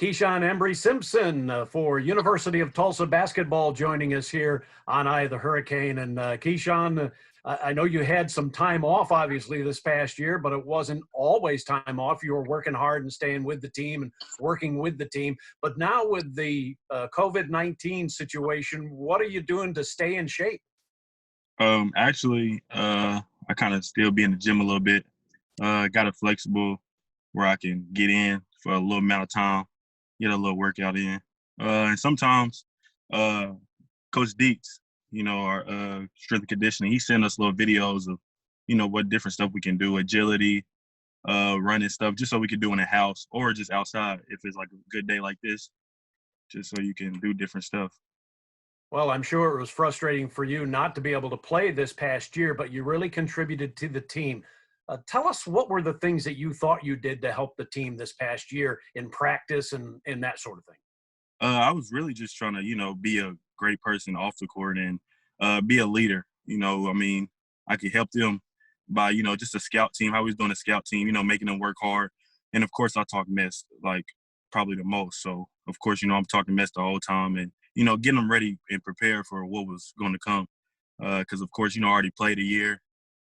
Keyshawn Embrey-Simpson for University of Tulsa basketball joining us here on Eye of the Hurricane. And Keyshawn, I know you had some time off, obviously, this past year, but it wasn't always time off. You were working hard and staying with the team and working with the team. But now with the COVID-19 situation, what are you doing to stay in shape? I kind of still be in the gym a little bit. Got it flexible where I can get in for a little amount of time, get a little workout in. And sometimes Coach Deeks, our strength and conditioning, he sent us little videos of, what different stuff we can do, agility, running stuff, just so we can do in the house or just outside if it's like a good day like this, just so you can do different stuff. Well, I'm sure it was frustrating for you not to be able to play this past year, but you really contributed to the team. Tell us, what were the things that you thought you did to help the team this past year in practice and that sort of thing? I was really just trying to, be a great person off the court and be a leader. I could help them by, just a scout team, how we was doing a scout team, making them work hard. And of course, I talk mess, like probably the most. So, of course, I'm talking mess the whole time and, getting them ready and prepared for what was going to come. Because, of course, I already played a year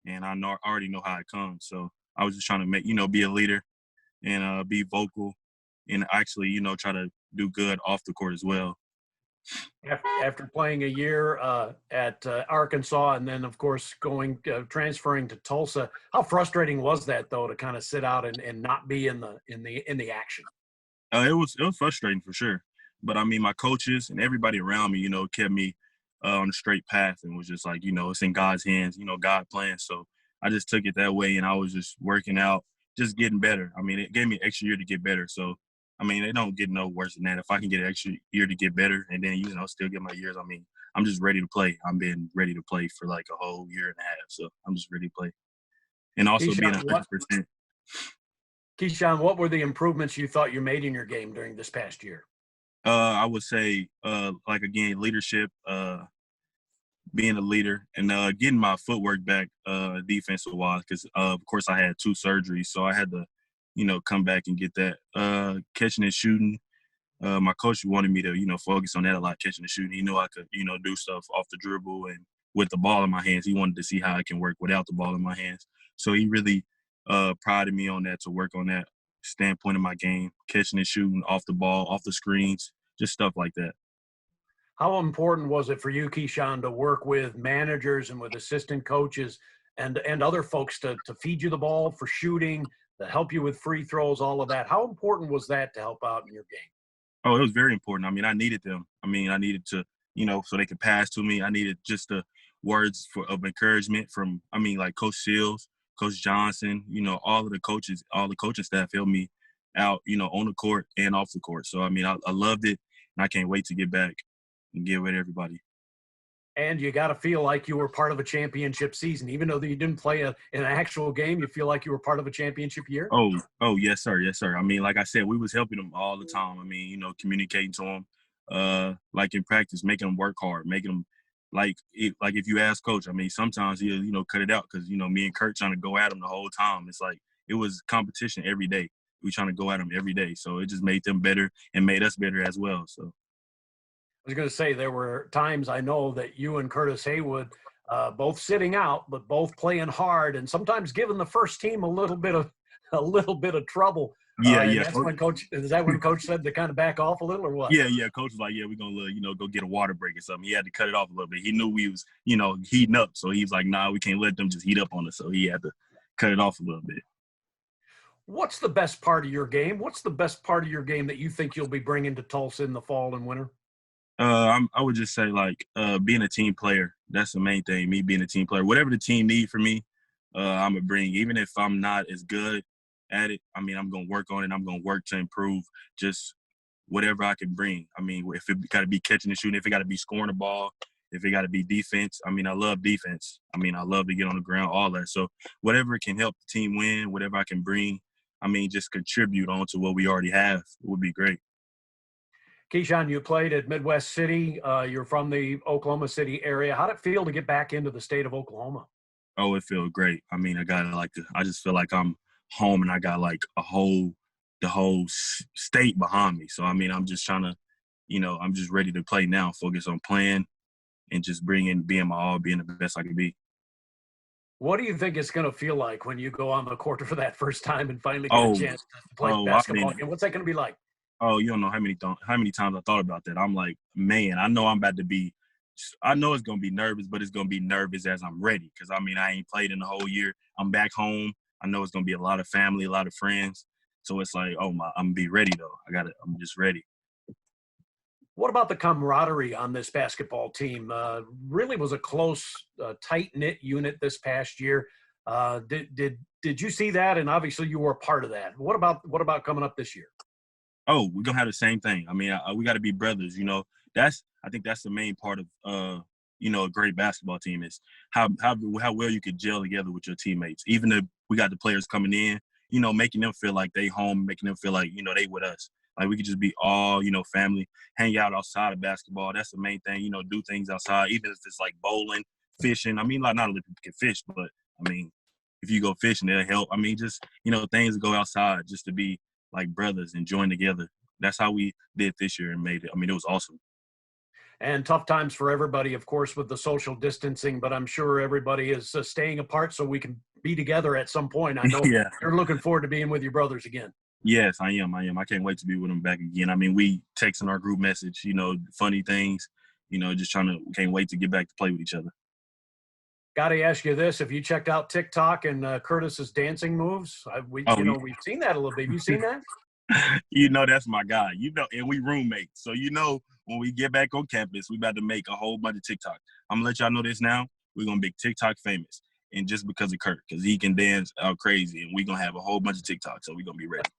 and already know how it comes. So I was just trying to make, be a leader and be vocal and actually, try to do good off the court as well. After playing a year at Arkansas and then, of course, transferring to Tulsa, how frustrating was that, though, to kind of sit out and not be in the action? It was frustrating for sure. But, my coaches and everybody around me, kept me on a straight path and was just like, it's in God's hands, God plans. So I just took it that way and I was just working out, just getting better. It gave me an extra year to get better. So, it don't get no worse than that. If I can get an extra year to get better and then, still get my years, I'm just ready to play. I'm been ready to play for like a whole year and a half. So I'm just ready to play. And also being 100%. Keyshawn, what were the improvements you thought you made in your game during this past year? I would say, again, leadership, being a leader, and getting my footwork back defensive wise. Because of course I had 2 surgeries, so I had to, come back and get that. Catching and shooting. My coach wanted me to, focus on that a lot, catching and shooting. He knew I could, do stuff off the dribble and with the ball in my hands. He wanted to see how I can work without the ball in my hands. So he really prided me on that, to work on that standpoint of my game, catching and shooting off the ball, off the screens, just stuff like that. How important was it for you, Keyshawn, to work with managers and with assistant coaches and other folks to feed you the ball for shooting, to help you with free throws, all of that? How important was that to help out in your game? Oh, it was very important. I needed them. I needed to, so they could pass to me. I needed just the words of encouragement from, like Coach Seals, Coach Johnson, all of the coaches, all the coaching staff helped me out, on the court and off the court. So, I loved it, and I can't wait to get back and get with everybody. And you got to feel like you were part of a championship season. Even though you didn't play in an actual game, you feel like you were part of a championship year? Oh, yes, sir. Yes, sir. Like I said, we was helping them all the time. Communicating to them, like in practice, making them work hard, making them like if you ask coach, sometimes he'll, cut it out because, me and Kurt trying to go at them the whole time. It's like it was competition every day. We trying to go at them every day. So it just made them better and made us better as well. So. I was going to say, there were times I know that you and Curtis Haywood, both sitting out, but both playing hard, and sometimes giving the first team a little bit of trouble. Yeah. That's when Coach. Is that when Coach said to kind of back off a little, or what? Yeah. Coach was like, yeah, we're gonna go get a water break or something. He had to cut it off a little bit. He knew we was, heating up, so he was like, nah, we can't let them just heat up on us. So he had to cut it off a little bit. What's the best part of your game? What's the best part of your game that you think you'll be bringing to Tulsa in the fall and winter? I would just say being a team player. That's the main thing. Me being a team player. Whatever the team need for me, I'm gonna bring. Even if I'm not as good at it, I'm gonna work on it. I'm gonna work to improve. Just whatever I can bring. If it got to be catching and shooting, if it got to be scoring the ball, if it got to be defense. I love defense. I love to get on the ground, all that. So whatever can help the team win, whatever I can bring. Just contribute on to what we already have would be great. Keyshawn, you played at Midwest City. You're from the Oklahoma City area. How'd it feel to get back into the state of Oklahoma? Oh, it feels great. I just feel like I'm home and I got like a whole the whole state behind me. So I mean, I'm just trying to, I'm just ready to play now, focus on playing, and just being my all, being the best I can be. What do you think it's going to feel like when you go on the court for that first time and finally get a Oh, chance to play I basketball mean, again? What's that going to be like? oh, you don't know how many times I thought about that. I'm like, man, I know I'm about to be. I know it's gonna be nervous, but it's gonna be nervous as I'm ready. Cause I mean, I ain't played in the whole year. I'm back home. I know it's gonna be a lot of family, a lot of friends. So it's like, oh my, I'm gonna be ready though. I'm just ready. What about the camaraderie on this basketball team? Really was a close, tight knit unit this past year. Did you see that? And obviously, you were a part of that. What about coming up this year? Oh, we're gonna have the same thing. I mean, we got to be brothers. I think that's the main part of a great basketball team is how well you could gel together with your teammates. Even if we got the players coming in, making them feel like they home, making them feel like they with us. Like we could just be all family, hang out outside of basketball. That's the main thing. Do things outside, even if it's like bowling, fishing. I mean, like not only people can fish, but I mean, if you go fishing, it'll help. I mean, just things to go outside, just to be like brothers and join together. That's how we did this year and made it. I mean, it was awesome. And tough times for everybody, of course, with the social distancing, but I'm sure everybody is staying apart so we can be together at some point. I know Yeah. you're looking forward to being with your brothers again. Yes, I am. I can't wait to be with them back again. I mean, we texting our group message, funny things, just can't wait to get back to play with each other. Got to ask you this: have you checked out TikTok and Curtis's dancing moves? Oh, We've seen that a little bit. Have you seen that? that's my guy. And we roommates. So when we get back on campus, we about to make a whole bunch of TikTok. I'm gonna let y'all know this now. We're gonna be TikTok famous, and just because of Kurt, because he can dance out crazy, and we're gonna have a whole bunch of TikTok. So we're gonna be ready.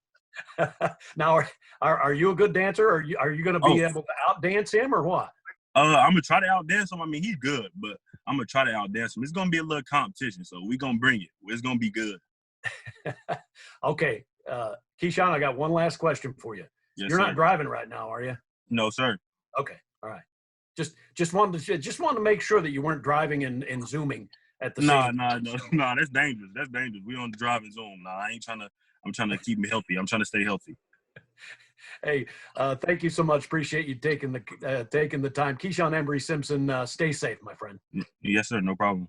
Now, are you a good dancer? Are you going to be Oh, able to outdance him or what? I'm gonna try to outdance him. I mean, he's good, but I'm gonna try to outdance him. It's gonna be a little competition, so we're gonna bring it. It's gonna be good. Okay, Keyshawn, I got one last question for you. Yes, You're not sir. driving right now, are you? No, sir. Okay, all right. Just wanted to make sure that you weren't driving and zooming at the Nah, same nah, time. no, nah. That's dangerous. That's dangerous. We on the driving zone. Nah, I ain't trying to. I'm trying to keep me healthy. I'm trying to stay healthy. Hey, thank you so much. Appreciate you taking the time. Keyshawn Embrey-Simpson, stay safe, my friend. Yes, sir. No problem.